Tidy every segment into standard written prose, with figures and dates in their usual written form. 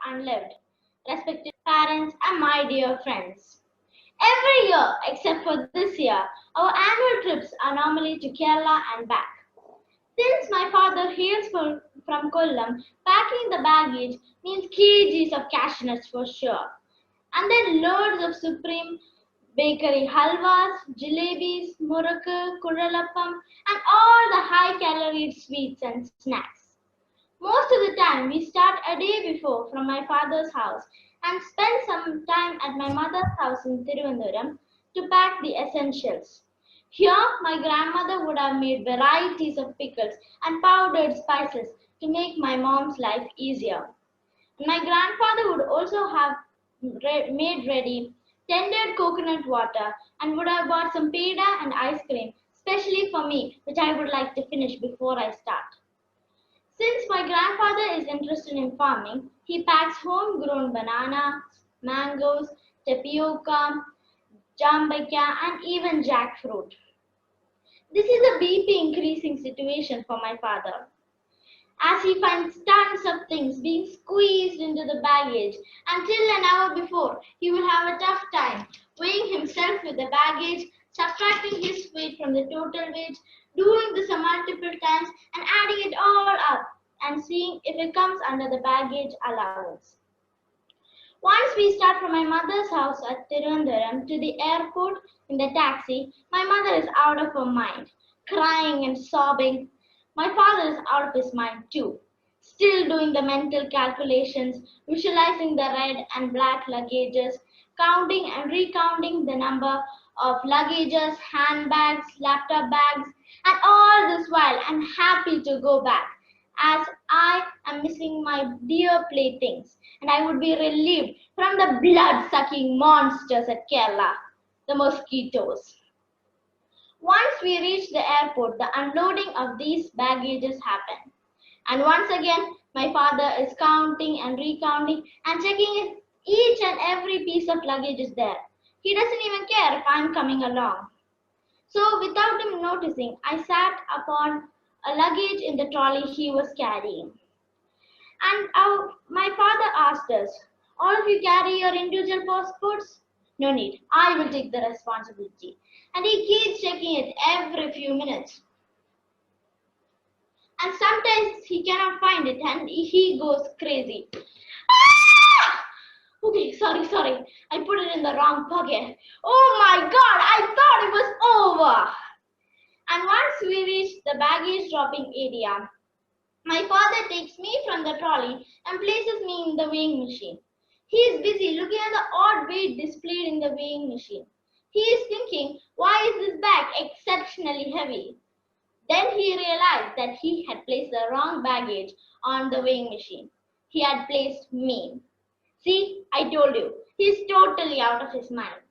unlived, respected parents, and my dear friends. Every year, except for this year, our annual trips are normally to Kerala and back. Since my father hails from Kollam, packing the baggage means kgs of cashews for sure. And then loads of supreme bakery halwas, jalebis, murukku, kudalappam, and all the high-calorie sweets and snacks. Most of the time, we start a day before from my father's house and spend some time at my mother's house in Thiruvananthapuram to pack the essentials. Here, my grandmother would have made varieties of pickles and powdered spices to make my mom's life easier. My grandfather would also have made ready tended coconut water and would have bought some peda and ice cream, especially for me, which I would like to finish before I start. Since my grandfather is interested in farming, he packs homegrown bananas, mangoes, tapioca, jambaika, and even jackfruit. This is a BP increasing situation for my father, as he finds tons of things being squeezed into the baggage. Until an hour before, he will have a tough time weighing himself with the baggage, subtracting his weight from the total weight, doing this multiple times and adding it all up and seeing if it comes under the baggage allowance. Once we start from my mother's house at Thiruvananthapuram to the airport in the taxi, my mother is out of her mind, crying and sobbing. My father is out of his mind too, still doing the mental calculations, visualizing the red and black luggages, counting and recounting the number of luggages, handbags, laptop bags, and all this while I'm happy to go back, as I am missing my dear playthings, and I would be relieved from the blood-sucking monsters at Kerala, the mosquitoes. Once we reach the airport, the unloading of these baggages happen. And once again, my father is counting and recounting and checking if each and every piece of luggage is there. He doesn't even care if I'm coming along. So without him noticing, I sat upon a luggage in the trolley he was carrying. And my father asked us, all of you carry your individual passports? No need, I will take the responsibility. And he keeps checking it every few minutes. And sometimes he cannot find it and he goes crazy. Ah! Okay, sorry. I put it in the wrong pocket. Oh my God, I thought it was over. And once we reach the baggage dropping area, my father takes me from the trolley and places me in the weighing machine. He is busy looking at the odd weight displayed in the weighing machine. He is thinking, why is this bag exceptionally heavy? Then he realized that he had placed the wrong baggage on the weighing machine. He had placed me. See, I told you, he is totally out of his mind.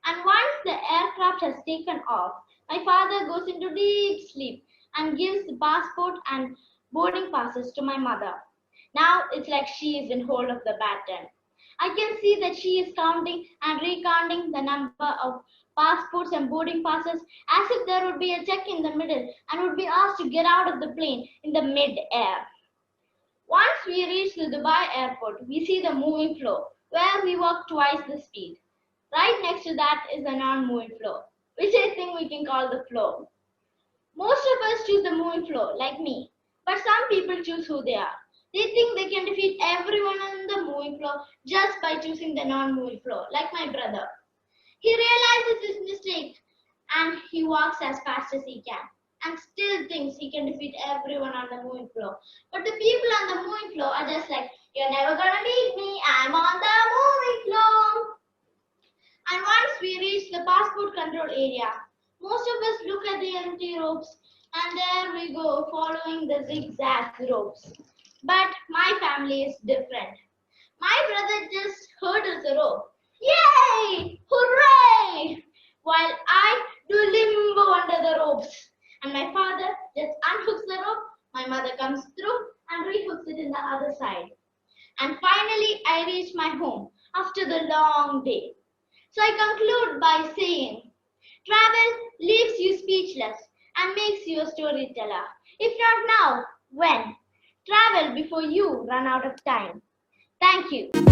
And once the aircraft has taken off, my father goes into deep sleep and gives the passport and boarding passes to my mother. Now it's like she is in hold of the baton. I can see that she is counting and recounting the number of passports and boarding passes as if there would be a check in the middle and would be asked to get out of the plane in the mid-air. Once we reach the Dubai airport, we see the moving floor where we walk twice the speed. Right next to that is the non-moving floor, which I think we can call the floor. Most of us choose the moving floor, like me, but some people choose who they are. They think they can defeat everyone on the moving floor just by choosing the non-moving floor, like my brother. He realizes his mistake and he walks as fast as he can and still thinks he can defeat everyone on the moving floor. But the people on the moving floor are just like, you're never gonna beat me, I'm on the moving floor. And once we reach the passport control area, most of us look at the empty ropes and there we go following the zigzag ropes. But my family is different. My brother just hurdles the rope. Yay! Hooray! While I do limbo under the ropes. And my father just unhooks the rope, my mother comes through and rehooks it in the other side. And finally, I reach my home after the long day. So I conclude by saying, travel leaves you speechless and makes you a storyteller. If not now, when? Travel before you run out of time. Thank you.